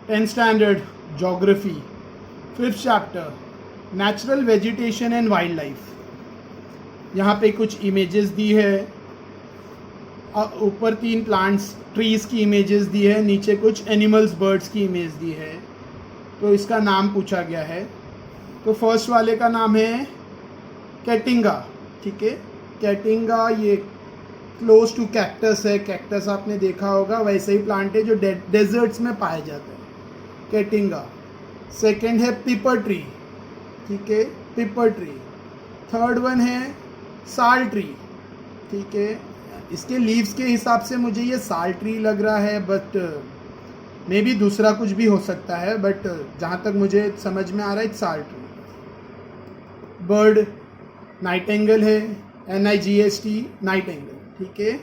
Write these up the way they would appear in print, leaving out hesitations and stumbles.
10th standard geography, 5th chapter natural vegetation and wild life. यहाँ पे कुछ images दी है, ऊपर 3 प्लांट्स ट्रीज़ की इमेजेस दी है, नीचे कुछ एनिमल्स बर्ड्स की इमेज दी है। तो इसका नाम पूछा गया है। तो फर्स्ट वाले का नाम है कैटिंगा, ठीक है। कैटिंगा ये क्लोज टू कैक्टस है। कैक्टस आपने देखा होगा, वैसे ही प्लांट है जो डेजर्ट्स में पाए जाते हैं, कैटिंगा। सेकंड है पिपर ट्री, ठीक है, पिपर ट्री। थर्ड वन है साल ट्री, ठीक है। इसके लीव्स के हिसाब से मुझे ये साल ट्री लग रहा है, बट मे बी दूसरा कुछ भी हो सकता है, बट जहाँ तक मुझे समझ में आ रहा है साल ट्री। बर्ड नाइटेंगल है, NIGHT, नाइटेंगल, ठीक है।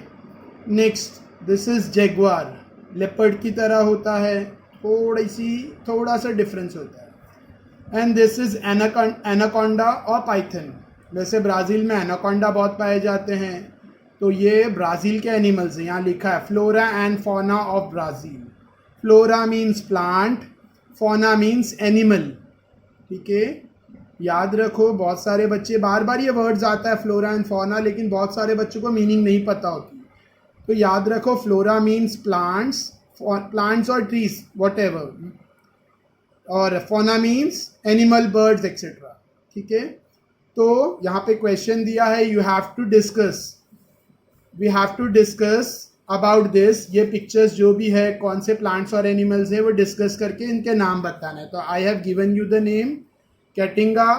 Next this is Jaguar, leopard की तरह होता है, थोड़ा सा डिफरेंस होता है। एंड दिस इज एनाकोंडा और पाइथन। वैसे ब्राज़ील में एनाकोंडा बहुत पाए जाते हैं, तो ये ब्राज़ील के एनिमल्स हैं। यहाँ लिखा है flora and fauna of Brazil. Flora means plant, fauna means animal, ठीक है। याद रखो, बहुत सारे बच्चे बार बार ये वर्ड्स आता है फ्लोरा एंड फौना, लेकिन बहुत सारे बच्चों को मीनिंग नहीं पता होती। तो याद रखो, फ्लोरा मीन्स प्लांट्स और ट्रीज व्हाटएवर, और fauna means animal birds etcetera, ठीक है। तो यहाँ पे क्वेश्चन दिया है, we have to discuss about this. ये पिक्चर्स जो भी है, कौन से प्लांट्स और एनिमल्स है, वो डिस्कस करके इनके नाम बताना है। तो I have given you the name कैटिंगा,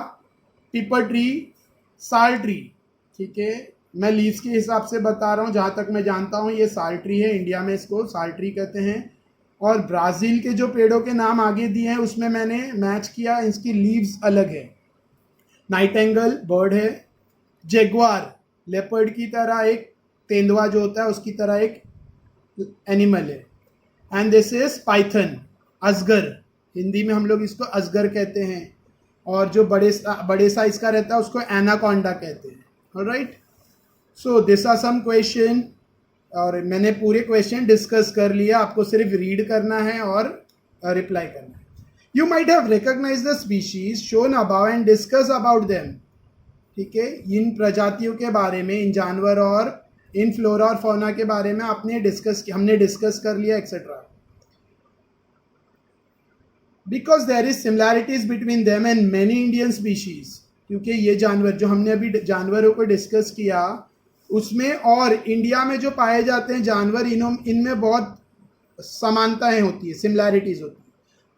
पिपर ट्री, साल ट्री, ठीक है। मैं लीव्स के हिसाब से बता रहा हूँ, जहाँ तक मैं जानता हूँ ये साल ट्री है, इंडिया में इसको साल ट्री कहते हैं। और ब्राज़ील के जो पेड़ों के नाम आगे दिए हैं उसमें मैंने मैच किया, इसकी लीव्स अलग है। नाइटेंगल बर्ड है, जैगुआर लेपर्ड की तरह एक तेंदुआ जो होता है उसकी तरह एक एनिमल है। एंड दिस इज पाइथन, अजगर, हिंदी में हम लोग इसको अजगर कहते हैं, और जो बड़े साइज का रहता है उसको एनाकोंडा कहते हैं। Alright, so this are some question, और मैंने पूरे क्वेश्चन डिस्कस कर लिया, आपको सिर्फ रीड करना है और रिप्लाई करना है। You might have recognised the species shown about and discuss about them, ठीक है। इन प्रजातियों के बारे में, इन जानवर और इन फ्लोरा और फौना के बारे में हमने डिस्कस कर लिया etcetera. Because there is similarities between them and many Indian species, क्योंकि ये जानवर जो हमने अभी जानवरों को डिस्कस किया उसमें और इंडिया में जो पाए जाते हैं जानवर, इनमें बहुत समानताएं होती है, सिमिलैरिटीज होती है।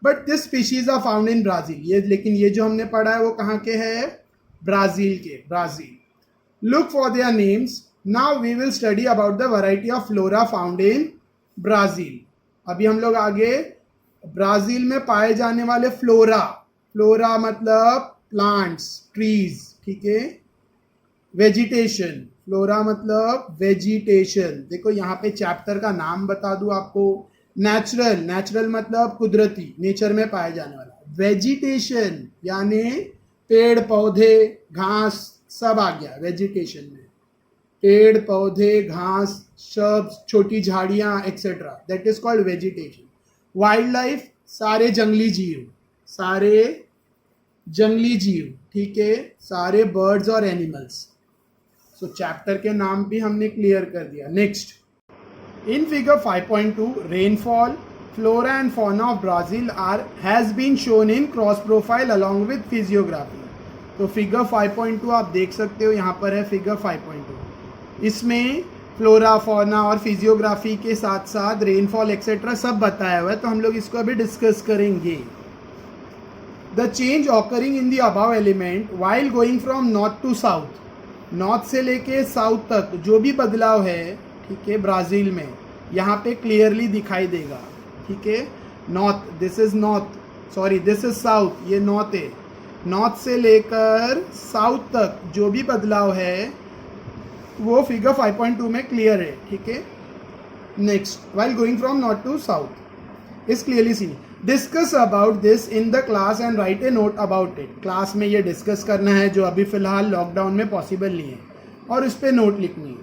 But this species are found in Brazil, लेकिन ये जो हमने पढ़ा है वो कहाँ के है, ब्राज़ील के, Brazil. Look for their names. Now we will study about the variety of flora found in Brazil. अभी हम लोग आगे ब्राज़ील में पाए जाने वाले फ्लोरा मतलब प्लांट्स, ट्रीज, ठीक है। वेजिटेशन, फ्लोरा मतलब वेजिटेशन। देखो यहाँ पे चैप्टर का नाम बता दूं आपको, नेचुरल मतलब कुदरती, नेचर में पाए जाने वाला। वेजिटेशन यानी पेड़ पौधे घास सब आ गया वेजिटेशन में, पेड़ पौधे घास सब, छोटी झाड़ियाँ etcetera, that is called vegetation. Wild life सारे जंगली जीव, ठीक है, सारे बर्ड्स और एनिमल्स। सो चैप्टर के नाम भी हमने क्लियर कर दिया। Next, in figure 5.2 rainfall, flora and fauna of Brazil has been shown in cross profile along with physiography. तो फिगर 5.2 आप देख सकते हो, यहाँ पर है फिगर 5.2। इसमें फ्लोरा, फौना और फिजियोग्राफी के साथ साथ रेनफॉल एक्सेट्रा सब बताया हुआ है, तो हम लोग इसको अभी डिस्कस करेंगे। The change occurring in the above element while going from north to south, north से लेके साउथ तक जो भी बदलाव है, ठीक है, ब्राज़ील में यहाँ पे क्लियरली दिखाई देगा, ठीक है। North, this is north, sorry this is south, ये नॉर्थ है। नॉर्थ से लेकर साउथ तक जो भी बदलाव है वो फिगर 5.2 में क्लियर है, ठीक है। Next, while going from north to south is clearly seen. Discuss about this in the class and write a note about it. Class में ये डिस्कस करना है जो अभी फ़िलहाल लॉकडाउन में पॉसिबल नहीं है, और उस पर नोट लिखनी है।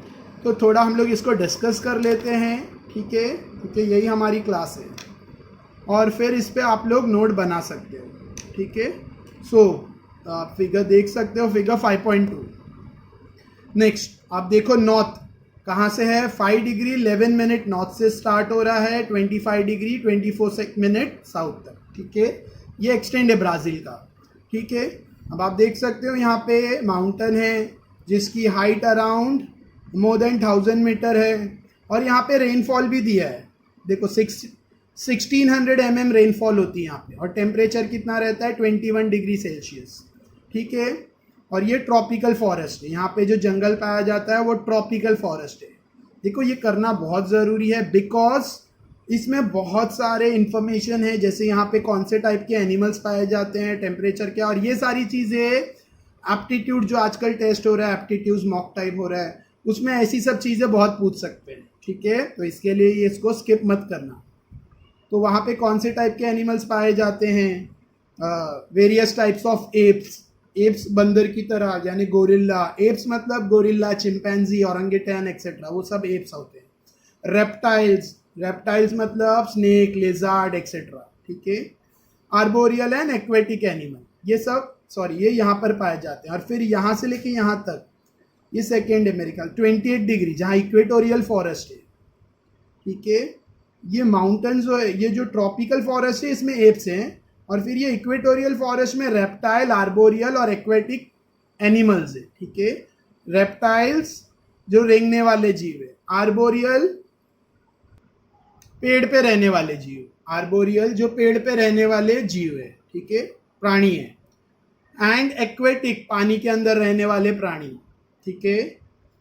तो थोड़ा हम लोग इसको डिस्कस कर लेते हैं, ठीक है, क्योंकि यही हमारी क्लास है। और फिर इस पे आप लोग नोट बना सकते हो, ठीक है। सो आप फिगर देख सकते हो, फिगर 5.2। नेक्स्ट आप देखो नॉर्थ कहाँ से है, 5 डिग्री 11 मिनट नॉर्थ से स्टार्ट हो रहा है, 25 डिग्री 24 मिनट साउथ तक, ठीक है। ये एक्सटेंड है ब्राज़ील का, ठीक है। अब आप देख सकते हो यहाँ पे माउंटेन है जिसकी height around more than 1000 metre है, और यहाँ पे रेनफॉल भी दिया है। देखो 1600 mm रेनफॉल होती है यहाँ पे, और टेम्परेचर कितना रहता है 21 डिग्री सेल्सियस, ठीक है। और ये ट्रॉपिकल फॉरेस्ट है, यहाँ पे जो जंगल पाया जाता है वो ट्रॉपिकल फॉरेस्ट है। देखो ये करना बहुत ज़रूरी है बिकॉज इसमें बहुत सारे इन्फॉर्मेशन है, जैसे यहाँ पे कौन से टाइप के एनिमल्स पाए जाते हैं, टेम्परेचर क्या, और ये सारी चीज़ें एप्टीट्यूड जो आजकल टेस्ट हो रहा है, एप्टीट्यूड मॉक टाइप हो रहा है, उसमें ऐसी सब चीज़ें बहुत पूछ सकते हैं, ठीक है। तो इसके लिए ये इसको स्किप मत करना। तो वहाँ पे कौन से टाइप के एनिमल्स पाए जाते हैं, वेरियस टाइप्स ऑफ एप्स बंदर की तरह, यानी गोरिल्ला, एप्स मतलब गोरिल्ला, चिंपैंजी, औरंगेटन एक्सेट्रा, वो सब एप्स होते हैं। रेप्टाइल्स मतलब स्नेक, लेजार्ड एक्सेट्रा, ठीक है। आर्बोरियल एंड एक्वेटिक एनिमल, ये सब ये यहाँ पर पाए जाते हैं। और फिर यहाँ से लेके यहाँ तक ये सेकेंड अमेरिका 28 डिग्री जहाँ इक्वेटोरियल फॉरेस्ट है, ठीक है। ये माउंटेन्स जो है, ये जो ट्रॉपिकल फॉरेस्ट है इसमें एप्स हैं, और फिर ये इक्वेटोरियल फॉरेस्ट में रेप्टाइल, आर्बोरियल और एक्वेटिक एनिमल्स है, ठीक है। रेप्टाइल्स जो रेंगने वाले जीव है, आर्बोरियल पेड़ पे रहने वाले जीव, आर्बोरियल जो पेड़ पे रहने वाले जीव है, ठीक है, प्राणी है, एंड एक्वेटिक पानी के अंदर रहने वाले प्राणी, ठीक है।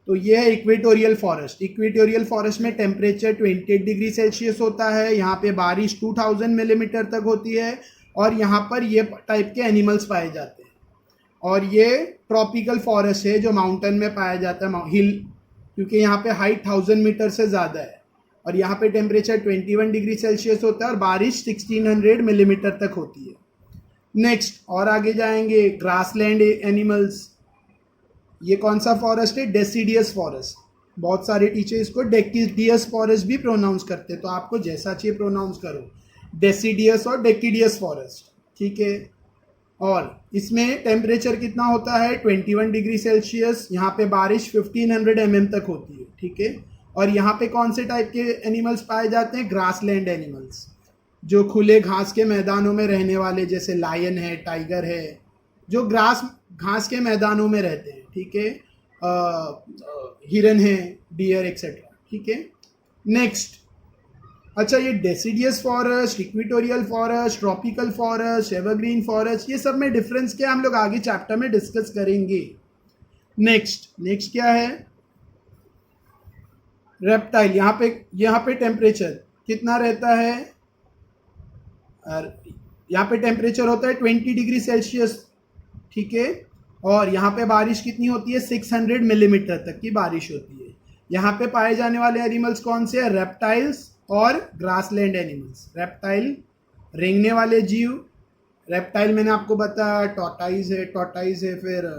तो ये है इक्वेटोरियल फॉरेस्ट। इक्वेटोरियल फॉरेस्ट में टेम्परेचर 28 डिग्री सेल्सियस होता है, यहाँ पे बारिश 2000 मिलीमीटर तक होती है, और यहाँ पर ये टाइप के एनिमल्स पाए जाते हैं। और ये ट्रॉपिकल फॉरेस्ट है जो माउंटेन में पाया जाता है, हिल, क्योंकि यहाँ पे हाइट 1000 मीटर से ज़्यादा है, और यहाँ पे टेम्परेचर 21 डिग्री सेल्सियस होता है, और बारिश 1600 मिलीमीटर तक होती है। नेक्स्ट और आगे जाएंगे, ग्रासलैंड एनिमल्स। ये कौन सा फॉरेस्ट है, डेसिडियस फॉरेस्ट। बहुत सारे टीचर इसको डेकिडियस फॉरेस्ट भी प्रोनाउंस करते हैं, तो आपको जैसा चाहिए प्रोनाउंस करो, डेसिडियस और डेकिडियस फॉरेस्ट, ठीक है। और इसमें टेम्परेचर कितना होता है 21 डिग्री सेल्सियस, यहाँ पे बारिश 1500 mm तक होती है, ठीक है। और यहाँ पे कौन से टाइप के एनिमल्स पाए जाते हैं, ग्रासलैंड एनिमल्स, जो खुले घास के मैदानों में रहने वाले, जैसे लायन है, टाइगर है, जो घास के मैदानों में रहते हैं, ठीक है। हिरन है, डियर एक्सेट्रा, ठीक है। नेक्स्ट, अच्छा ये deciduous forest, equatorial forest, tropical forest, evergreen forest, ये सब में डिफरेंस क्या हम लोग आगे चैप्टर में डिस्कस करेंगे। नेक्स्ट क्या है, रेप्टाइल। यहाँ पे टेम्परेचर कितना रहता है, और यहाँ पे टेम्परेचर होता है 20 डिग्री सेल्सियस, ठीक है। और यहाँ पे बारिश कितनी होती है, 600 मिलीमीटर तक की बारिश होती है। यहाँ पे पाए जाने वाले एनिमल्स कौन से हैं, रेप्टाइल्स और ग्रासलैंड एनिमल्स। रेप्टाइल रेंगने वाले जीव, रेप्टाइल मैंने आपको बताया टॉर्टाइज है, फिर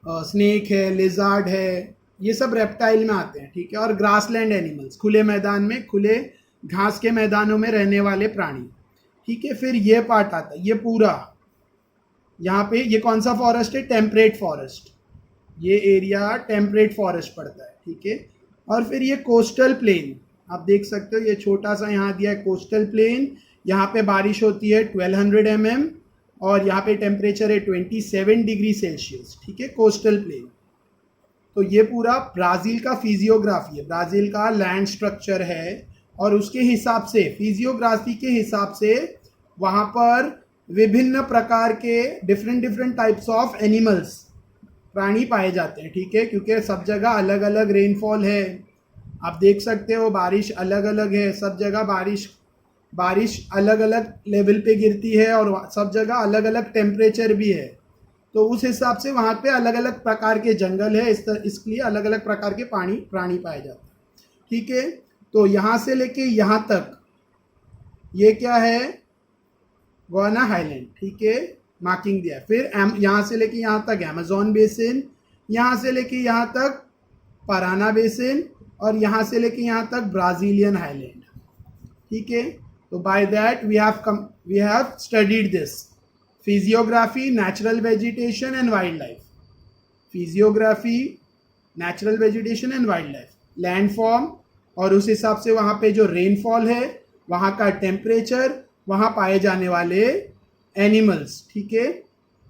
स्नेक है, लिजार्ड है, ये सब रेप्टाइल में आते हैं, ठीक है। और ग्रासलैंड एनिमल्स, खुले मैदान में, खुले घास के मैदानों में रहने वाले प्राणी, ठीक है। फिर ये पार्ट आता है, ये पूरा यहाँ पे ये कौन सा फॉरेस्ट है, टेम्परेट फॉरेस्ट, ये एरिया टेम्परेट फॉरेस्ट पड़ता है, ठीक है। और फिर ये कोस्टल प्लेन, आप देख सकते हो ये छोटा सा यहाँ दिया है कोस्टल प्लेन, यहाँ पे बारिश होती है 1200 mm, और यहाँ पे टेम्परेचर है 27 डिग्री सेल्सियस, ठीक है, कोस्टल प्लेन। तो ये पूरा ब्राज़ील का फिजियोग्राफी है, ब्राज़ील का लैंड स्ट्रक्चर है, और उसके हिसाब से, फिजियोग्राफी के हिसाब से वहाँ पर विभिन्न प्रकार के डिफरेंट टाइप्स ऑफ एनिमल्स, प्राणी पाए जाते हैं, ठीक है। क्योंकि सब जगह अलग अलग रेनफॉल है, आप देख सकते हो बारिश अलग अलग है, सब जगह बारिश अलग अलग लेवल पे गिरती है, और सब जगह अलग अलग टेम्परेचर भी है। तो उस हिसाब से वहाँ पे अलग अलग प्रकार के जंगल है, इसलिए अलग अलग प्रकार के प्राणी पाए जाते हैं, ठीक है। तो यहाँ से लेके यहाँ तक ये क्या है, गुआना हाईलैंड, ठीक है, मार्किंग दिया है। फिर यहाँ से लेके यहाँ तक अमेज़न बेसिन, यहाँ से लेके यहाँ तक पराना बेसिन, और यहाँ से लेके यहाँ तक ब्राज़ीलियन हाईलैंड, ठीक है। तो by that we have studied this physiography, natural vegetation and wild life. Physiography, natural vegetation and wild life, landform और उस हिसाब से वहाँ पे जो रेनफॉल है, वहाँ का टेम्परेचर, वहाँ पाए जाने वाले एनिमल्स. ठीक है,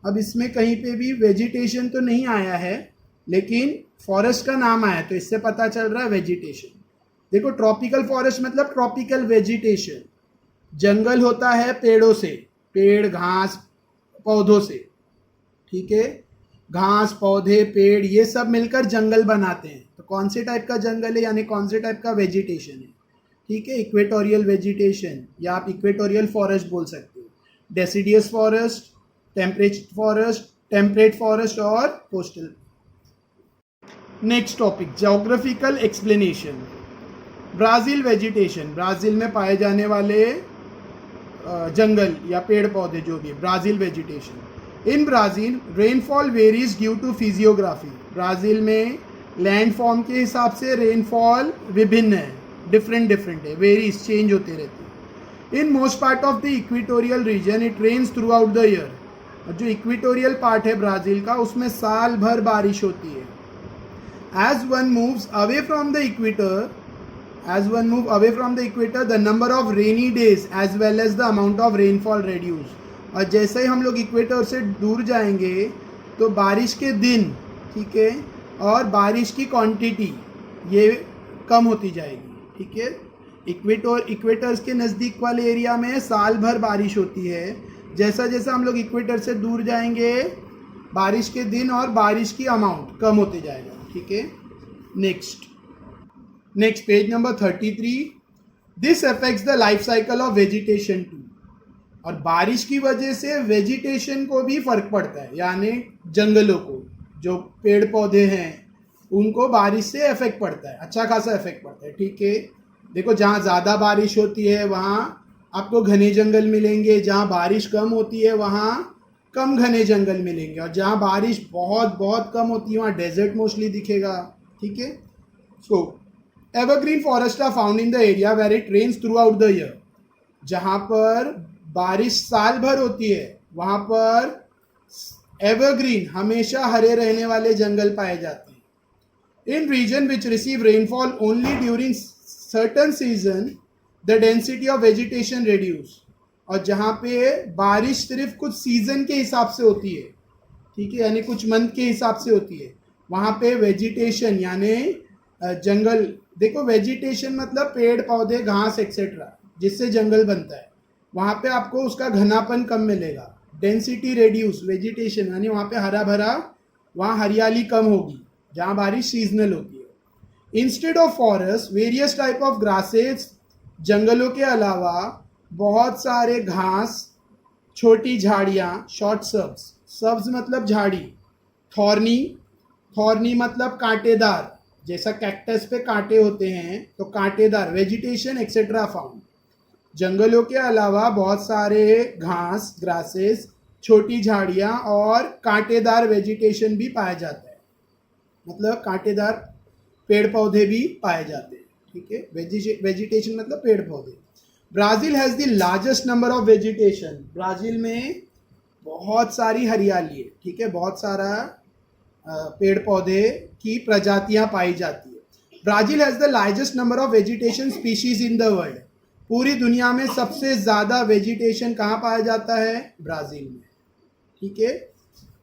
अब इसमें कहीं पे भी वेजिटेशन तो नहीं आया है, लेकिन फॉरेस्ट का नाम आया तो इससे पता चल रहा है वेजिटेशन. देखो, ट्रॉपिकल फॉरेस्ट मतलब ट्रॉपिकल वेजिटेशन. जंगल होता है पेड़ों से, पेड़, घास, पौधों से. ठीक है, घास, पौधे, पेड़ ये सब मिलकर जंगल बनाते हैं. तो कौन से टाइप का जंगल है, यानी कौन से टाइप का वेजिटेशन है. ठीक है, इक्वेटोरियल वेजिटेशन या आप इक्वेटोरियल फॉरेस्ट बोल सकते हो, डेसिडियस फॉरेस्ट, टेम्परेट फॉरेस्ट और coastal. Next topic, geographical explanation. Brazil vegetation, Brazil में पाए जाने वाले जंगल या पेड़ पौधे जो भी, Brazil vegetation. In Brazil rainfall varies due to physiography. Brazil में लैंडफॉर्म के हिसाब से रेनफॉल विभिन्न है, डिफरेंट है, वेरीज, चेंज होते रहते हैं. In most part of the equatorial region it rains throughout the year. जो इक्वेटोरियल पार्ट है ब्राज़ील का, उसमें साल भर बारिश होती है. As one moves away from the equator, the number of rainy days as well as the amount of rainfall reduce. और जैसे ही हम लोग इक्वेटर से दूर जाएंगे तो बारिश के दिन, ठीक है, और बारिश की क्वांटिटी ये कम होती जाएगी. ठीक है, इक्वेटर्स के नज़दीक वाले एरिया में साल भर बारिश होती है. जैसा जैसा हम लोग इक्वेटर से दूर जाएंगे, बारिश के दिन और बारिश की अमाउंट कम होते जाएगा. ठीक है, next page number 33. This affects the life cycle of vegetation too. और बारिश की वजह से वेजिटेशन को भी फर्क पड़ता है, यानी जंगलों को, जो पेड़ पौधे हैं उनको बारिश से इफेक्ट पड़ता है, अच्छा खासा इफेक्ट पड़ता है. ठीक है, देखो, जहाँ ज़्यादा बारिश होती है वहाँ आपको घने जंगल मिलेंगे, जहाँ बारिश कम होती है वहाँ कम घने जंगल मिलेंगे, और जहाँ बारिश बहुत कम होती है वहाँ डेजर्ट मोस्टली दिखेगा. ठीक है, so evergreen forest are found in the area where it rains throughout the year. जहाँ पर बारिश साल भर होती है वहाँ पर एवरग्रीन, हमेशा हरे रहने वाले जंगल पाए जाते हैं. In region which receive rainfall only during certain season the density of vegetation reduce. और जहाँ पे बारिश सिर्फ कुछ सीजन के हिसाब से होती है, ठीक है, यानी कुछ मंथ के हिसाब से होती है, वहाँ पे वेजिटेशन यानी जंगल. देखो, वेजिटेशन मतलब पेड़ पौधे, घास एक्सेट्रा, जिससे जंगल बनता है. वहाँ पे आपको उसका घनापन कम मिलेगा. डेंसिटी रेड्यूस, वेजिटेशन यानी वहाँ पे हरा भरा, वहाँ हरियाली कम होगी जहाँ बारिश सीजनल होती है. Instead of forest various type of grasses. जंगलों के अलावा बहुत सारे घास, छोटी झाड़ियाँ, शॉर्ट सब्ज मतलब झाड़ी, थॉर्नी मतलब कांटेदार, जैसा कैक्टस पे कांटे होते हैं तो कांटेदार, वेजिटेशन एक्सेट्रा फाउंड. जंगलों के अलावा बहुत सारे घास, ग्रासेस, छोटी झाड़ियाँ और कांटेदार वेजिटेशन भी पाया जाता है, मतलब कांटेदार पेड़ पौधे भी पाए जाते हैं. ठीक है, वेजिटेशन मतलब पेड़ पौधे. Brazil has the largest number of vegetation. Brazil में बहुत सारी हरियाली है. ठीक है, बहुत सारा पेड़ पौधे की प्रजातियां पाई जाती है. Brazil has the largest number of vegetation species in the world. पूरी दुनिया में सबसे ज़्यादा वेजिटेशन कहाँ पाया जाता है? ब्राज़ील में. ठीक है,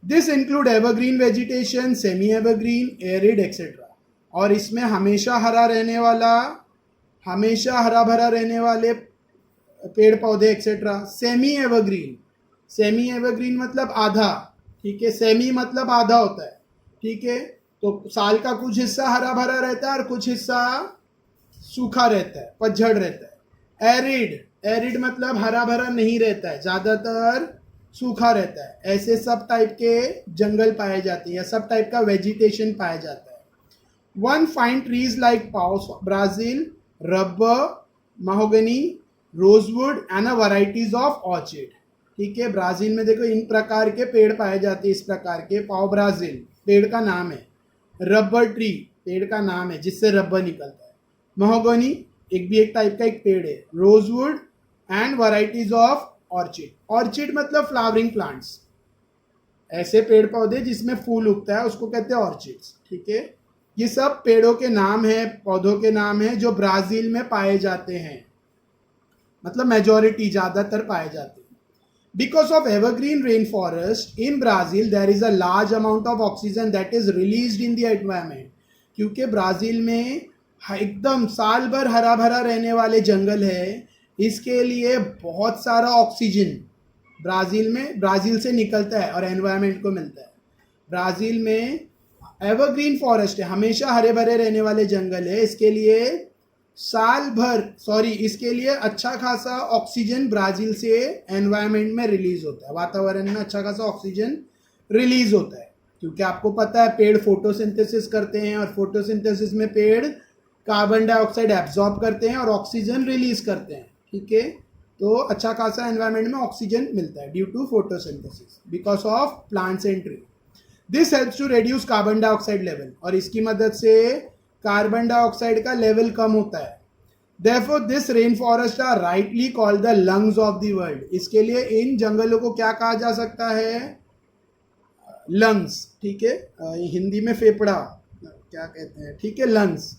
this include evergreen vegetation, semi evergreen, arid etcetera. और इसमें हमेशा हरा रहने वाला, हमेशा हरा भरा रहने वाले पेड़ पौधे एक्सेट्रा. सेमी एवरग्रीन मतलब आधा. ठीक है, सेमी मतलब आधा होता है. ठीक है, तो साल का कुछ हिस्सा हरा भरा रहता है और कुछ हिस्सा सूखा रहता है, पतझड़ रहता है. एरिड मतलब हरा भरा नहीं रहता है, ज़्यादातर सूखा रहता है. ऐसे सब टाइप के जंगल पाए जाते हैं या सब टाइप का वेजिटेशन पाया जाता है. One fine trees like pause, Brazil, rubber, mahogany, rosewood and a varieties of orchid. ठीक है, ब्राज़ील में देखो इन प्रकार के पेड़ पाए जाते हैं, इस प्रकार के. पाओ ब्राज़ील पेड़ का नाम है. रबर ट्री पेड़ का नाम है जिससे रबर निकलता है. mahogany एक टाइप का एक पेड़ है. Rosewood and varieties of orchid. Orchid मतलब फ्लावरिंग प्लांट्स, ऐसे पेड़ पौधे जिसमें फूल उगता है उसको कहते हैं ऑर्चिड्स। ठीक है, ये सब पेड़ों के नाम है, पौधों के नाम है जो ब्राजील में पाए जाते हैं, मतलब मेजोरिटी, ज्यादातर पाए जाते हैं। Because of evergreen rain forest in Brazil there is a large amount of oxygen that is released in the environment. क्योंकि ब्राजील में एकदम साल भर हरा भरा रहने वाले जंगल है, इसके लिए बहुत सारा ऑक्सीजन ब्राजील से निकलता है और एनवायरमेंट को मिलता है। ब्राजील में एवरग्रीन फॉरेस्ट है, हमेशा हरे भरे रहने वाले जंगल है, इसके लिए अच्छा खासा ऑक्सीजन ब्राजील से एनवायरमेंट में रिलीज होता है, वातावरण में अच्छा खासा ऑक्सीजन रिलीज होता है। क्योंकि आपको पता है पेड़ फोटोसिंथेसिस करते हैं और फोटोसिंथेसिस में पेड़ कार्बन डाइऑक्साइड एब्जॉर्ब करते हैं और ऑक्सीजन रिलीज करते हैं। ठीक है, तो अच्छा खासा एनवायरनमेंट में ऑक्सीजन मिलता है due to photosynthesis because of plants and tree. This helps to reduce carbon dioxide level, और इसकी मदद से कार्बन डाइऑक्साइड का लेवल कम होता है। Therefore, this rainforest are rightly called the lungs of the world. इसके लिए इन जंगलों को क्या कहा जा सकता है? लंग्स। ठीक है, हिंदी में फेफड़ा क्या कहते हैं? ठीक है, लंग्स,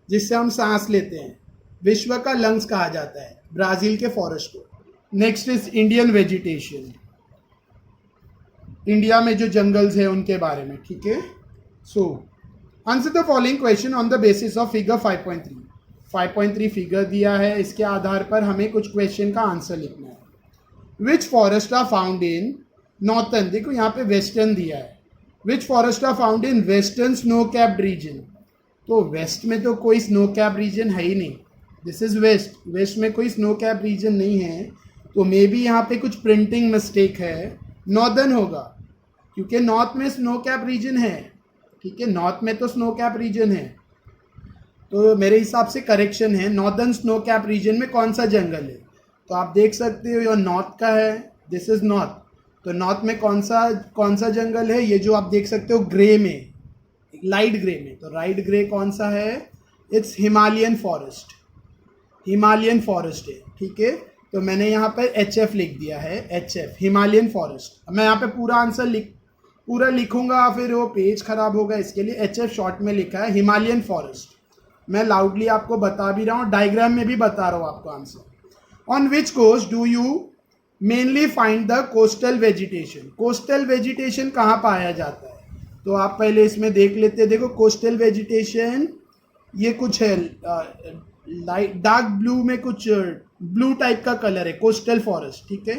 जिससे हम सांस लेते हैं, विश्व का लंग्स कहा जाता है ब्राजील के फॉरेस्ट को। Next is Indian vegetation, India में जो जंगल्स है उनके बारे में। ठीक है, so answer the following question on the basis of figure 5.3। 5.3 figure दिया है, इसके आधार पर हमें कुछ क्वेश्चन का आंसर लिखना है। Which forest are found in northern, देखो यहाँ पे वेस्टर्न दिया है, which forest are found in western snow capped region. तो वेस्ट में तो कोई स्नो कैप रीजन है ही नहीं, दिस इज वेस्ट, वेस्ट में कोई स्नो कैप रीजन नहीं है, तो मे बी यहाँ पे कुछ प्रिंटिंग मिस्टेक है, नॉर्दर्न होगा, क्योंकि नॉर्थ में स्नो कैप रीजन है। ठीक है, नॉर्थ में तो स्नो कैप रीजन है, तो मेरे हिसाब से करेक्शन है, नॉर्दर्न स्नो कैप रीजन में कौन सा जंगल है। तो आप देख सकते हो ये नॉर्थ का है, दिस इज नॉर्थ, तो नॉर्थ में कौन सा जंगल है, ये जो आप देख सकते हो ग्रे में, लाइट ग्रे में, तो लाइट ग्रे कौन सा है? It's Himalayan forest, Himalayan forest है। ठीक है, तो मैंने यहाँ पर HF लिख दिया है, HF हिमालयन फॉरेस्ट। मैं यहाँ पे पूरा आंसर पूरा लिखूंगा फिर वो पेज खराब होगा, इसके लिए HF शॉर्ट में लिखा है, हिमालयन फॉरेस्ट। मैं लाउडली आपको बता भी रहा हूँ, डायग्राम में भी बता रहा हूँ आपको answer. On which coast do you mainly find the coastal vegetation, coastal vegetation कहाँ पाया जाता है? तो आप पहले इसमें देख लेते हैं, देखो कोस्टल वेजिटेशन ये कुछ है लाइट डार्क ब्लू में, कुछ ब्लू टाइप का कलर है, कोस्टल फॉरेस्ट। ठीक है,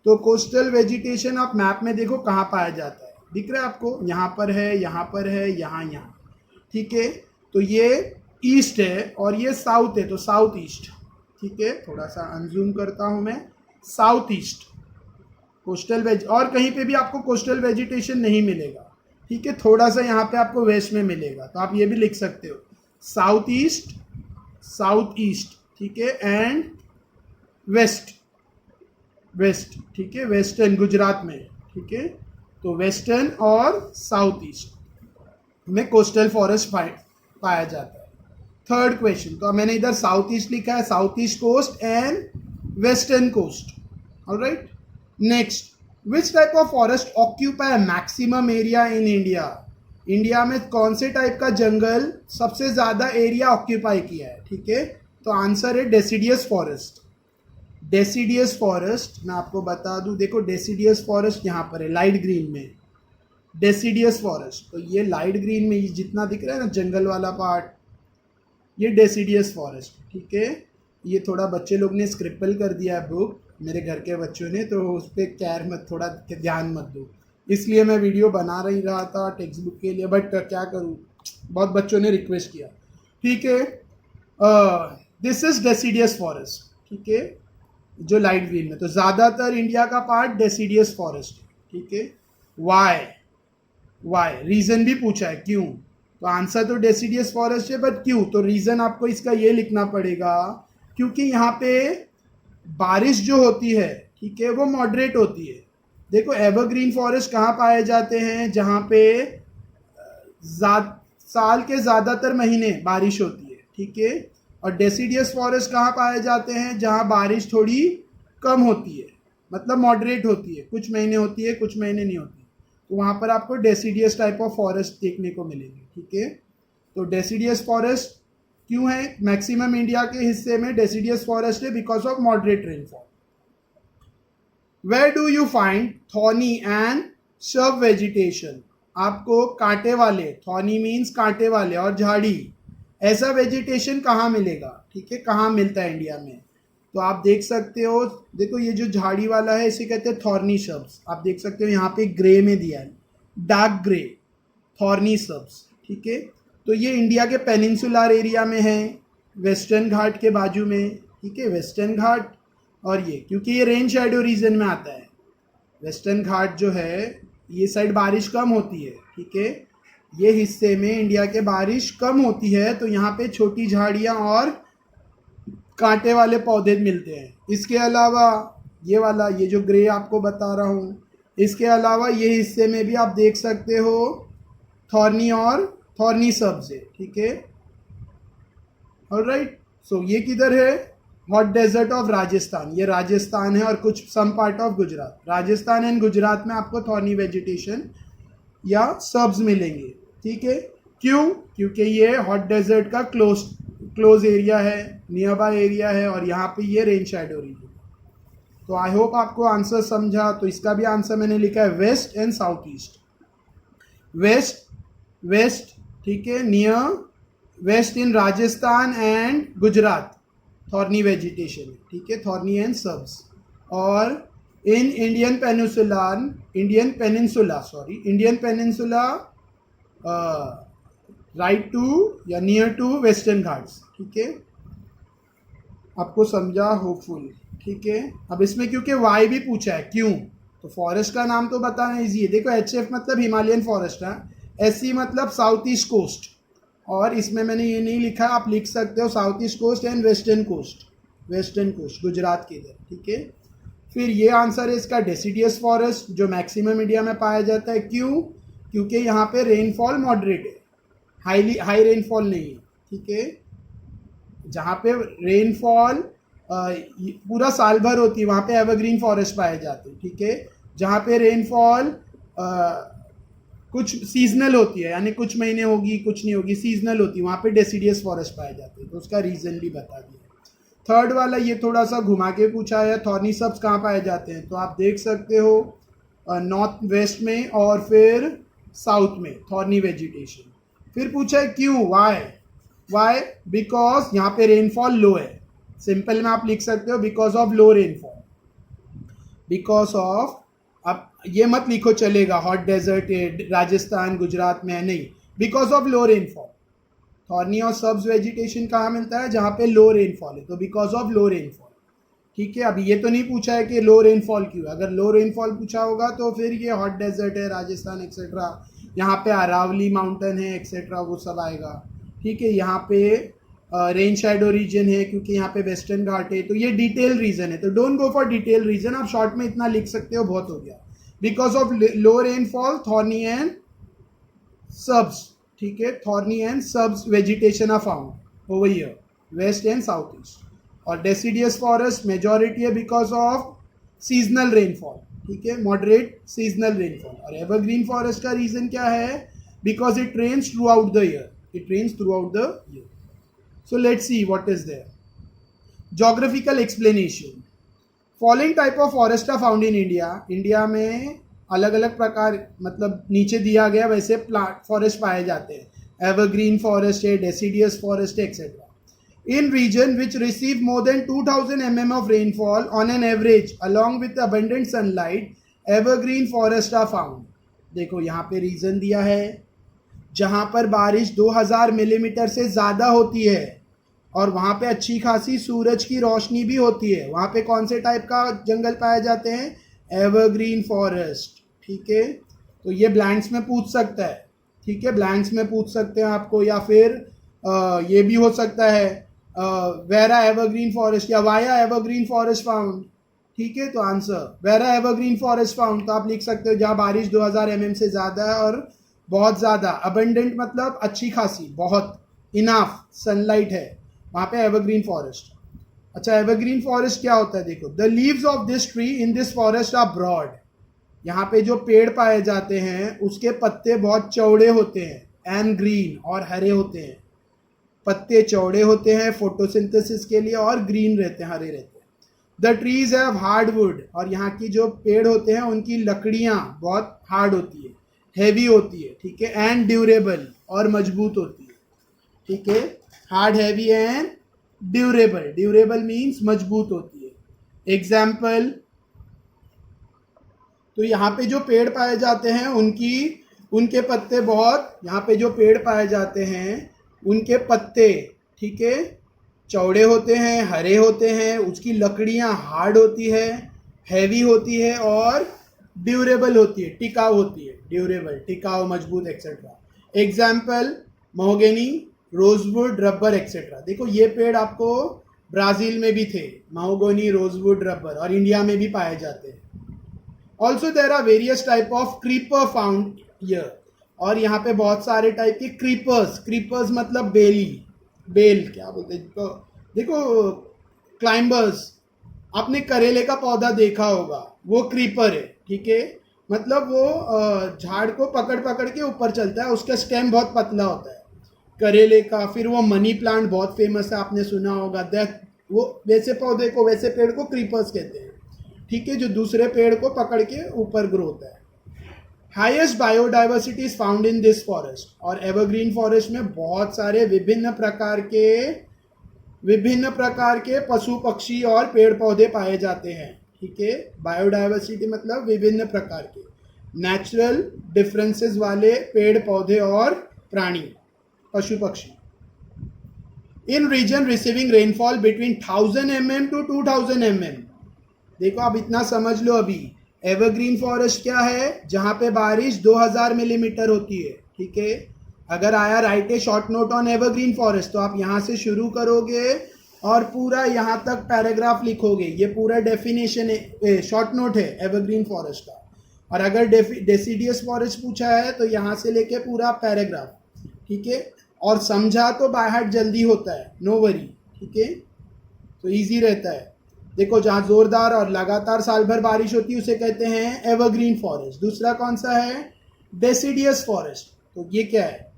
तो कोस्टल वेजिटेशन आप मैप में देखो कहाँ पाया जाता है, दिख रहा है आपको, यहाँ पर है, यहाँ पर है, यहाँ। ठीक है, तो ये ईस्ट है और ये साउथ है, तो साउथ ईस्ट। ठीक है, थोड़ा सा अनजूम करता हूँ मैं, साउथ ईस्ट कोस्टल और कहीं पे भी आपको कोस्टल वेजिटेशन नहीं मिलेगा। ठीक है, थोड़ा सा यहाँ पे आपको वेस्ट में मिलेगा, तो आप ये भी लिख सकते हो, साउथ ईस्ट। ठीक है, एंड वेस्ट। ठीक है, वेस्टर्न गुजरात में। ठीक है, तो वेस्टर्न और साउथ ईस्ट में कोस्टल फॉरेस्ट पाया जाता है। थर्ड क्वेश्चन, तो मैंने इधर साउथ ईस्ट लिखा है, south east coast and western coast. Alright, next, which type of forest occupy maximum area in India, India में कौन से टाइप का जंगल सबसे ज्यादा एरिया ऑक्यूपाई किया है? ठीक है, तो आंसर है डेसिडियस फॉरेस्ट। डेसिडियस फॉरेस्ट मैं आपको बता दूं, देखो डेसिडियस फॉरेस्ट यहाँ पर है लाइट ग्रीन में, डेसिडियस फॉरेस्ट, तो ये लाइट ग्रीन में जितना दिख रहा है ना जंगल वाला पार्ट, ये डेसिडियस फॉरेस्ट। ठीक है, ये थोड़ा बच्चे लोग ने स्क्रिपल कर दिया है बुक, मेरे घर के बच्चों ने, तो उस पर केयर मत, थोड़ा ध्यान मत दो, इसलिए मैं वीडियो बना नहीं रहा था टेक्स्ट बुक के लिए, बट क्या करूँ, बहुत बच्चों ने रिक्वेस्ट किया। ठीक है, दिस इज डेसिडियस फॉरेस्ट। ठीक है, जो लाइट ग्रीन में, तो ज़्यादातर इंडिया का पार्ट डेसिडियस फॉरेस्ट है। ठीक है, वाई रीज़न भी पूछा है, क्यों, तो आंसर तो डेसिडियस फॉरेस्ट है, बट क्यों, तो रीज़न आपको इसका ये लिखना पड़ेगा, क्योंकि यहाँ पे बारिश जो होती है, ठीक है, वो मॉडरेट होती है। देखो एवरग्रीन फॉरेस्ट कहाँ पाए जाते हैं? जहाँ पे साल के ज़्यादातर महीने बारिश होती है। ठीक है, और डेसिडियस फॉरेस्ट कहाँ पाए जाते हैं? जहाँ बारिश थोड़ी कम होती है, मतलब मॉडरेट होती है, कुछ महीने होती है, कुछ महीने नहीं होती, तो वहाँ पर आपको डेसिडियस टाइप ऑफ फॉरेस्ट देखने को मिलेंगे, ठीक है। तो डेसिडियस फॉरेस्ट क्यों है, मैक्सिमम इंडिया के हिस्से में डेसिडियस फॉरेस्ट है because of moderate rainfall. Where do you find thorny and shrub vegetation, आपको कांटे वाले, थॉर्नी मीन्स कांटे वाले, और झाड़ी, ऐसा वेजिटेशन कहाँ मिलेगा, ठीक है, कहाँ मिलता है इंडिया में। तो आप देख सकते हो, देखो ये जो झाड़ी वाला है इसे कहते हैं थॉर्नी शब्स, आप देख सकते हो यहाँ पे ग्रे में दिया है, डार्क ग्रे, थॉर्नी शब्स, ठीक है। तो ये इंडिया के पेनिनसुलर एरिया में है, वेस्टर्न घाट के बाजू में, ठीक है, वेस्टर्न घाट, और ये क्योंकि ये रेन शैडो रीजन में आता है, वेस्टर्न घाट जो है ये साइड बारिश कम होती है, ठीक है, ये हिस्से में इंडिया के बारिश कम होती है, तो यहाँ पे छोटी झाड़ियाँ और कांटे वाले पौधे मिलते हैं। इसके अलावा ये वाला, ये जो ग्रे आपको बता रहा हूँ, इसके अलावा ये हिस्से में भी आप देख सकते हो थॉर्नी और थॉर्नी सब्ज है, ठीक है, ऑलराइट। सो ये किधर है, हॉट डेजर्ट ऑफ राजस्थान, ये राजस्थान है, और कुछ some part of Gujarat, Rajasthan and Gujarat में आपको थॉर्नी वेजिटेशन या सब्ज मिलेंगे, ठीक है। क्यों, क्योंकि ये हॉट डेजर्ट का क्लोज एरिया है, नियर बाय एरिया है, और यहाँ पे ये रेन शैडो रीजन। तो आई होप आपको आंसर समझा। तो इसका भी आंसर मैंने लिखा है west and south east, west, ठीक है, near west in Rajasthan and Gujarat thorny vegetation, ठीक है, थॉर्नी एंड सब्स। और in Indian peninsula right to या नियर टू वेस्टर्न घाट्स, ठीक है, आपको समझा होपफुल, ठीक है। अब इसमें क्योंकि वाई भी पूछा है, क्यों, तो फॉरेस्ट का नाम तो बताना इजी है, देखो HF मतलब हिमालयन फॉरेस्ट है, SC मतलब साउथ ईस्ट कोस्ट, और इसमें मैंने ये नहीं लिखा, आप लिख सकते हो south east coast and western coast Gujarat के इधर, ठीक है। फिर ये आंसर है इसका डेसिडियस फॉरेस्ट, जो मैक्सिमम इंडिया में पाया जाता है, क्यों, क्योंकि यहाँ पे रेनफॉल मॉडरेट है, हाई रेनफॉल नहीं है, ठीक है, जहाँ पे रेनफॉल पूरा साल भर होती है वहाँ पे एवरग्रीन फॉरेस्ट पाए जाते हैं, ठीक है, जहाँ पे रेनफॉल कुछ सीजनल होती है, यानी कुछ महीने होगी कुछ नहीं होगी, सीजनल होती है, वहाँ पे डेसिडियस फॉरेस्ट पाए जाते हैं, तो उसका रीज़न भी बता दिया। थर्ड वाला ये थोड़ा सा घुमा के पूछा है, थॉर्नी सब्स कहाँ पाए जाते हैं, तो आप देख सकते हो नॉर्थ वेस्ट में और फिर साउथ में थॉर्नी वेजिटेशन। फिर पूछा है क्यों, वाई, बिकॉज यहाँ पे रेनफॉल लो है, सिंपल में आप लिख सकते हो because of low rainfall, because of, अब ये मत लिखो चलेगा हॉट डेजर्ट राजस्थान गुजरात में है, नहीं, because of low rainfall. Thorny और सब्स वेजिटेशन कहाँ मिलता है, जहाँ पे लो रेनफॉल है, तो बिकॉज ऑफ लो रेनफॉल, ठीक है। अभी ये तो नहीं पूछा है कि लो रेनफॉल क्यों, अगर लो रेनफॉल पूछा होगा तो फिर ये हॉट डेजर्ट है राजस्थान एक्सेट्रा, यहाँ पे अरावली माउंटेन है एक्सेट्रा, वो सब आएगा, ठीक है। यहाँ पे रेन शैडो रीजन है क्योंकि यहाँ पे वेस्टर्न घाट है, तो ये डिटेल रीजन है, तो don't go for detail reason, आप शॉर्ट में इतना लिख सकते हो, बहुत हो गया। Because of low rainfall thorny and shrubs, ठीक है, thorny and shrubs vegetation are found over here west and south east. और डेसिडियस फॉरेस्ट मेजॉरिटी है बिकॉज ऑफ सीजनल रेनफॉल, ठीक है, मॉडरेट सीजनल रेनफॉल। और एवरग्रीन फॉरेस्ट का reason क्या है, because it rains throughout the year, So let's see what is there. Geographical explanation. Following type of forest are found in India. India में अलग अलग प्रकार, मतलब नीचे दिया गया वैसे फॉरेस्ट पाए जाते हैं, एवरग्रीन फॉरेस्ट है, डेसिडियस फॉरेस्ट है etcetera. In region which receive more than 2000 mm of rainfall on an average along with abundant sunlight, evergreen forest are found. देखो यहाँ पे रीजन दिया है, जहाँ पर बारिश 2000 मिलीमीटर से ज़्यादा होती है और वहाँ पे अच्छी खासी सूरज की रोशनी भी होती है, वहाँ पे कौन से टाइप का जंगल पाए जाते हैं, एवरग्रीन फॉरेस्ट, ठीक है। तो ये ब्लैंक्स में पूछ सकता है, ठीक है, ब्लैंक्स में पूछ सकते हैं आपको, या फिर ये भी हो सकता है वेरा एवरग्रीन फॉरेस्ट या वाया एवरग्रीन फॉरेस्ट फाउंड, ठीक है। तो answer vera evergreen forest found, तो आप लिख सकते हो जहाँ बारिश 2000 mm से ज़्यादा है और बहुत ज़्यादा, अबंडेंट मतलब अच्छी खासी, बहुत, इनाफ सनलाइट है, वहाँ पे एवरग्रीन फॉरेस्ट। अच्छा, एवरग्रीन फॉरेस्ट क्या होता है देखो, the leaves of this tree in this forest are broad. यहाँ पे जो पेड़ पाए जाते हैं उसके पत्ते बहुत चौड़े होते हैं, एंड ग्रीन और हरे होते हैं। पत्ते चौड़े होते हैं फोटोसिंथेसिस के लिए और ग्रीन रहते हैं, हरे रहते हैं। द ट्रीज हैव हार्डवुड, और यहाँ की जो पेड़ होते हैं उनकी लकड़ियाँ बहुत हार्ड होती है, हैवी होती है, ठीक है, एंड ड्यूरेबल, और मजबूत होती है, ठीक है। Hard, heavy and durable. Durable means मजबूत होती है। एग्जाम्पल, तो यहाँ पे जो पेड़ पाए जाते हैं उनके पत्ते बहुत, यहाँ पे जो पेड़ पाए जाते हैं उनके पत्ते, ठीक है, चौड़े होते हैं, हरे होते हैं, उसकी लकड़ियाँ हार्ड होती है, हैवी होती है और ड्यूरेबल होती है, टिकाऊ होती है। ड्यूरेबल, टिकाऊ, मजबूत etcetera. Example, mahogany, rosewood, rubber etcetera. देखो ये पेड़ आपको ब्राज़ील में भी थे, महोगनी, रोजवुड, रबर, और इंडिया में भी पाए जाते हैं। Also there are various type of creeper found here, और यहाँ पे बहुत सारे टाइप के क्रीपर्स, क्रीपर्स मतलब बेल क्या बोलते हैं तो, देखो क्लाइंबर्स, आपने करेले का पौधा देखा होगा, वो क्रीपर है, ठीक है, मतलब वो झाड़ को पकड़ पकड़ के ऊपर चलता है, उसका स्टेम बहुत पतला होता है करेले का। फिर वो मनी प्लांट बहुत फेमस है, आपने सुना होगा, दैट वो वैसे पौधे को, वैसे पेड़ को क्रीपर्स कहते हैं, ठीक है, जो दूसरे पेड़ को पकड़ के ऊपर ग्रो होता है। Highest biodiversity is found in this forest, और एवरग्रीन फॉरेस्ट में बहुत सारे विभिन्न प्रकार के पशु पक्षी और पेड़ पौधे पाए जाते हैं, ठीक है। बायोडाइवर्सिटी मतलब विभिन्न प्रकार के, नेचुरल डिफरेंसेस वाले पेड़ पौधे और प्राणी, पशु पक्षी। In region receiving rainfall between 1000 mm to 2000 mm। देखो आप इतना समझ लो, अभी एवरग्रीन फॉरेस्ट क्या है, जहाँ पे बारिश 2000 मिलीमीटर होती है, ठीक है। अगर आया right A short note on evergreen forest, तो आप यहाँ से शुरू करोगे और पूरा यहाँ तक पैराग्राफ लिखोगे। ये पूरा डेफिनेशन है, शॉर्ट नोट है एवरग्रीन फॉरेस्ट का। और अगर डेसिडियस फॉरेस्ट पूछा है तो यहाँ से लेके पूरा पैराग्राफ, ठीक है। और समझा तो बाय हार्ट जल्दी होता है, नो वरी, ठीक है, तो ईजी रहता है। देखो जहाँ जोरदार और लगातार साल भर बारिश होती है उसे कहते हैं एवरग्रीन फॉरेस्ट। दूसरा कौन सा है, डेसिडियस फॉरेस्ट। तो ये क्या है,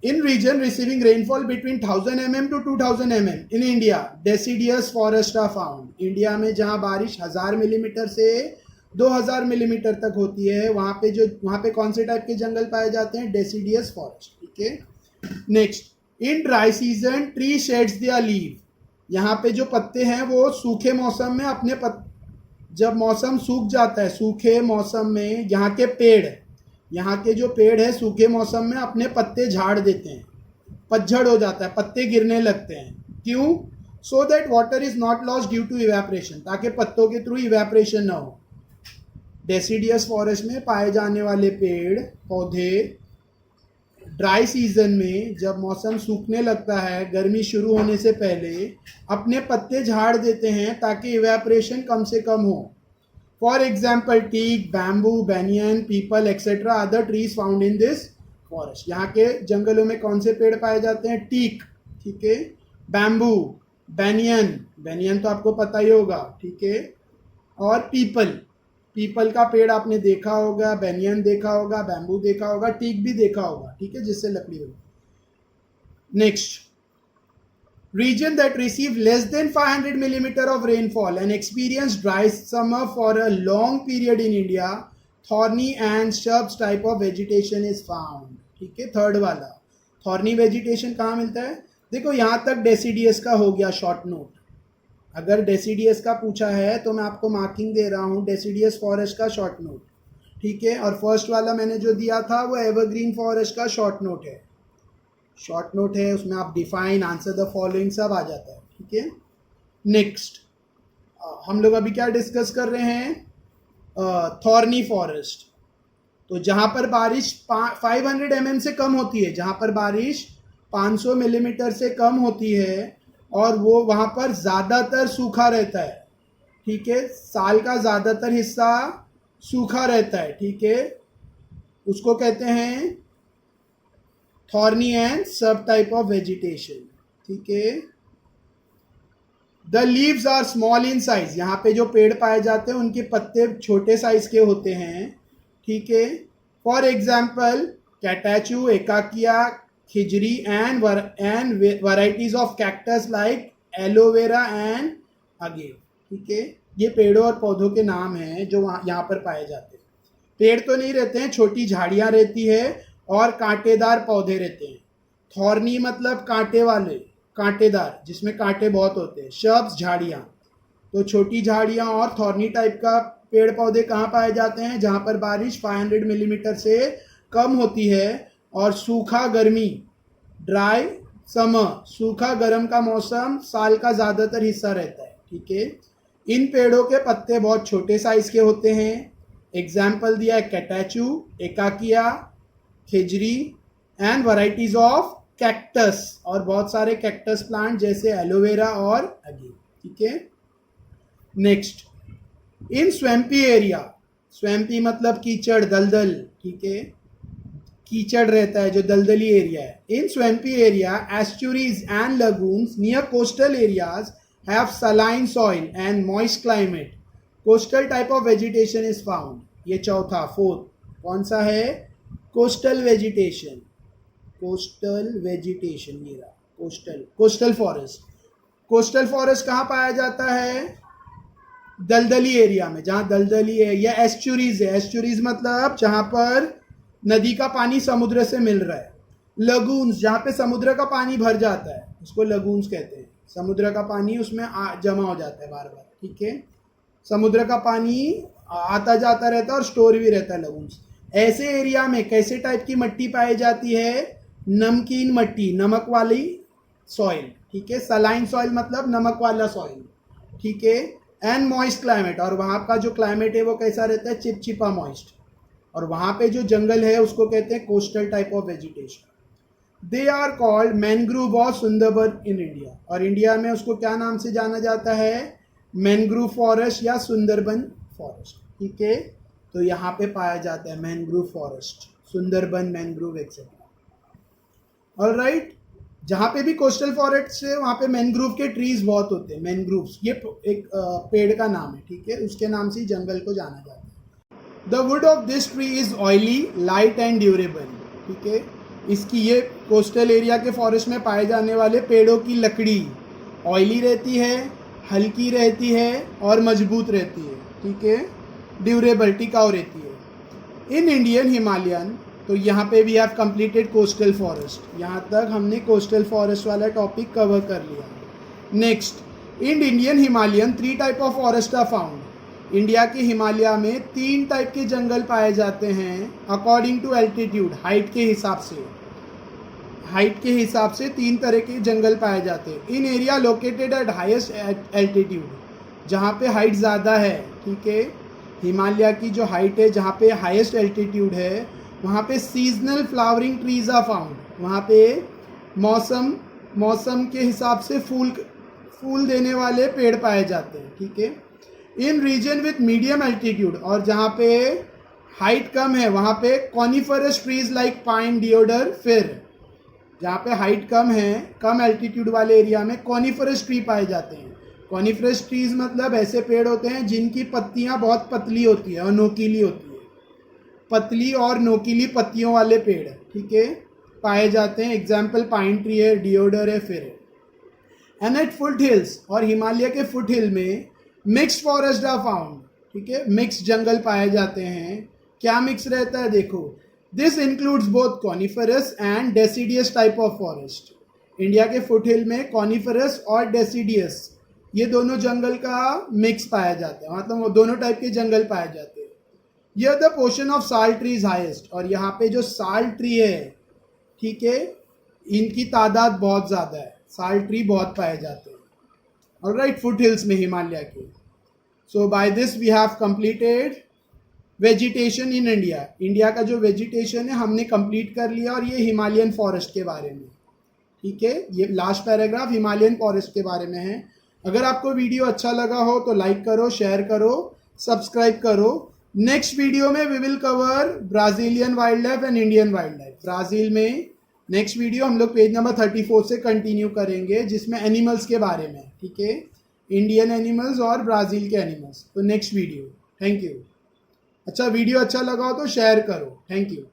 in region receiving rainfall between 1000 mm to 2000 mm in India, deciduous forest are found. India में जहाँ बारिश 1000 मिलीमीटर से 2000 मिलीमीटर तक होती है, वहाँ पे कौन से टाइप के जंगल पाए जाते हैं, डेसिडियस फॉरेस्ट, ठीक है। Next, in dry season tree sheds their leave. यहाँ पे जो पत्ते हैं वो सूखे मौसम में अपने जब मौसम सूख जाता है, सूखे मौसम में यहाँ के जो पेड़ है सूखे मौसम में अपने पत्ते झाड़ देते हैं, पतझड़ हो जाता है, पत्ते गिरने लगते हैं। क्यों, so that water is not lost due to evaporation, ताकि पत्तों के थ्रू इवेपोरेशन ना हो। डेसिडियस फॉरेस्ट में पाए जाने वाले पेड़ पौधे ड्राई सीजन में जब मौसम सूखने लगता है, गर्मी शुरू होने से पहले अपने पत्ते झाड़ देते हैं ताकि इवेपोरेशन कम से कम हो। For example, teak, bamboo, banyan, peepal etcetera other trees found in this forest. यहाँ के जंगलों में कौन से पेड़ पाए जाते हैं, टीक, ठीक है, बैम्बू, बेनियन तो आपको पता ही होगा, ठीक है, और पीपल का पेड़ आपने देखा होगा, बेनियन देखा होगा, बैम्बू देखा होगा, टीक भी देखा होगा, ठीक है, जिससे लकड़ी बनी। Next, region that receive less than 500 millimeter of rainfall and experience dry summer for a long period in India, thorny and shrubs type of vegetation is found, ठीक है। थर्ड वाला, थॉर्नी वेजिटेशन कहाँ मिलता है, देखो यहाँ तक डेसिडियस का हो गया शॉर्ट नोट। अगर डेसिडियस का पूछा है तो मैं आपको मार्किंग दे रहा हूँ, डेसिडियस फॉरेस्ट का शॉर्ट नोट, ठीक है। और फर्स्ट वाला मैंने जो दिया था वो एवरग्रीन फॉरेस्ट का शॉर्ट नोट है, उसमें आप डिफाइन, आंसर द फॉलोइंग सब आ जाता है, ठीक है। नेक्स्ट, हम लोग अभी क्या डिस्कस कर रहे हैं, थॉर्नी फॉरेस्ट। तो जहाँ पर बारिश 500 mm से कम होती है, जहाँ पर बारिश 500 मिलीमीटर से कम होती है और वो वहाँ पर ज़्यादातर सूखा रहता है, ठीक है, साल का ज़्यादातर हिस्सा सूखा रहता है, ठीक है, उसको कहते हैं thorny and shrub type of vegetation, ठीक है। The leaves are small in size, यहाँ पे जो पेड़ पाए जाते हैं उनके पत्ते छोटे साइज के होते हैं, ठीक है। For example catechu, acacia, khejri and varieties of cactus like aloe vera and agave, ठीक है। ये पेड़ों और पौधों के नाम हैं जो यहाँ पर पाए जाते हैं। पेड़ तो नहीं रहते हैं, छोटी झाड़ियाँ रहती है और कांटेदार पौधे रहते हैं। थॉर्नी मतलब कांटे वाले, कांटेदार, जिसमें कांटे बहुत होते हैं। शब्स झाड़ियाँ, तो छोटी झाड़ियाँ और थॉर्नी टाइप का पेड़ पौधे कहाँ पाए जाते हैं? जहाँ पर बारिश 500 मिलीमीटर से कम होती है। और सूखा गर्मी, ड्राई समर, सूखा गर्म का मौसम साल का ज़्यादातर हिस्सा रहता है, ठीक है। इन पेड़ों के पत्ते बहुत छोटे साइज के होते हैं। एग्जाम्पल दिया है catechu, acacia, khejri and varieties of cactus, और बहुत सारे कैक्टस प्लांट जैसे एलोवेरा और अगेव, ठीक है। Next, in swampy area, swampy मतलब कीचड़, दलदल, ठीक है, कीचड़ रहता है जो दलदली एरिया है। In swampy area estuaries and lagoons near coastal areas have saline soil and moist climate. Coastal type of vegetation is found. ये चौथा, फोर्थ कौन सा है? कोस्टल वेजिटेशन, कोस्टल वेजिटेशन, ये रहा कोस्टल फॉरेस्ट। कोस्टल फॉरेस्ट कहाँ पाया जाता है? दलदली एरिया में, जहाँ दलदली है, या एस्चुरीज है। एस्चुरीज मतलब जहाँ पर नदी का पानी समुद्र से मिल रहा है। लगून्स, जहाँ पे समुद्र का पानी भर जाता है, उसको लगून्स कहते हैं। समुद्र का पानी उसमें जमा हो जाता है बार बार, ठीक है। समुद्र का पानी आता जाता रहता है और स्टोर भी रहता है लगून्स। ऐसे एरिया में कैसे टाइप की मिट्टी पाई जाती है? नमकीन मिट्टी, नमक वाली सॉइल, ठीक है। सलाइन सॉइल मतलब नमक वाला सॉइल, ठीक है। एंड मॉइस्ट क्लाइमेट, और वहाँ का जो क्लाइमेट है वो कैसा रहता है? चिपचिपा, मॉइस्ट। और वहाँ पे जो जंगल है उसको कहते हैं coastal type of vegetation. They are called mangrove और सुंदरबन इन इंडिया, और इंडिया में उसको क्या नाम से जाना जाता है? मैनग्रूव फॉरेस्ट या सुंदरबन फॉरेस्ट, ठीक है। तो यहाँ पे पाया जाता है mangrove forest, Sundarban, mangrove etcetera. Alright, जहाँ पे भी कोस्टल फॉरेस्ट है वहाँ पे मैनग्रूव के ट्रीज बहुत होते हैं। मैनग्रूव्स ये एक पेड़ का नाम है, ठीक है, उसके नाम से जंगल को जाना जाता है। The wood of this tree is oily, light and durable, ठीक है। इसकी, ये कोस्टल एरिया के फॉरेस्ट में पाए जाने वाले पेड़ों की लकड़ी ऑयली रहती है, हल्की रहती है और मजबूत रहती है, ठीक है। ड्यूरेबल, टिकाऊ रहती है। इन इंडियन हिमालयन, तो यहाँ पे we have completed coastal forest. यहाँ तक हमने कोस्टल फॉरेस्ट वाला टॉपिक कवर कर लिया। Next, in Indian Himalayan 3 type of forest are found. India के हिमालय में 3 टाइप के जंगल पाए जाते हैं अकॉर्डिंग टू एल्टीट्यूड, हाइट के हिसाब से। हाइट के हिसाब से 3 तरह के जंगल पाए जाते हैं। In area located at highest altitude, जहाँ पे हाइट ज़्यादा है, ठीक है। हिमालय की जो हाइट है, जहाँ पे हाईएस्ट एल्टीट्यूड है, वहाँ पे seasonal flowering trees are found. वहाँ पे मौसम के हिसाब से फूल देने वाले पेड़ पाए जाते हैं, ठीक है। In reason with medium altitude, और जहाँ पे हाइट कम है वहाँ पे कॉनिफरस ट्रीज लाइक पाइन, डिओडर, फिर जहाँ पे हाइट कम है, कम एल्टीट्यूड वाले एरिया में कॉनिफरस ट्री पाए जाते हैं। कॉनिफरस ट्रीज मतलब ऐसे पेड़ होते हैं जिनकी पत्तियाँ बहुत पतली होती है और नोकीली होती है। पतली और नोकीली पत्तियों वाले पेड़, ठीक है, पाए जाते हैं। एग्जाम्पल पाइन ट्री है, डिओडर है, फिर है। एंड एट फुट हिल्स, और हिमालय के फुट हिल में मिक्स्ड फॉरेस्ट आर फाउंड, ठीक है। मिक्स जंगल पाए जाते हैं। क्या मिक्स रहता है? देखो, this includes both coniferous and deciduous type of forest. India के फुट हिल में कॉनिफरस और डेसिडियस, ये दोनों जंगल का मिक्स पाया जाता है, मतलब वो दोनों टाइप के जंगल पाए जाते हैं। यह द पोर्शन ऑफ साल ट्री इज हाइएस्ट, और यहाँ पे जो साल ट्री है, ठीक है, इनकी तादाद बहुत ज़्यादा है। साल ट्री बहुत पाए जाते हैं, ऑलराइट, फुट हिल्स में हिमालय के। So by this we have completed vegetation in India. India का जो वेजिटेशन है हमने कंप्लीट कर लिया, और ये हिमालयन फॉरेस्ट के बारे में, ठीक है। ये लास्ट पैराग्राफ हिमालयन फॉरेस्ट के बारे में है। अगर आपको वीडियो अच्छा लगा हो तो लाइक करो, शेयर करो, सब्सक्राइब करो। नेक्स्ट वीडियो में we will cover Brazilian wild life and Indian wild life. Brazil में नेक्स्ट वीडियो हम लोग पेज नंबर 34 से कंटिन्यू करेंगे, जिसमें एनिमल्स के बारे में, ठीक है। इंडियन एनिमल्स और ब्राज़ील के एनिमल्स। तो नेक्स्ट वीडियो। Thank you. अच्छा वीडियो अच्छा लगा हो तो शेयर करो। Thank you.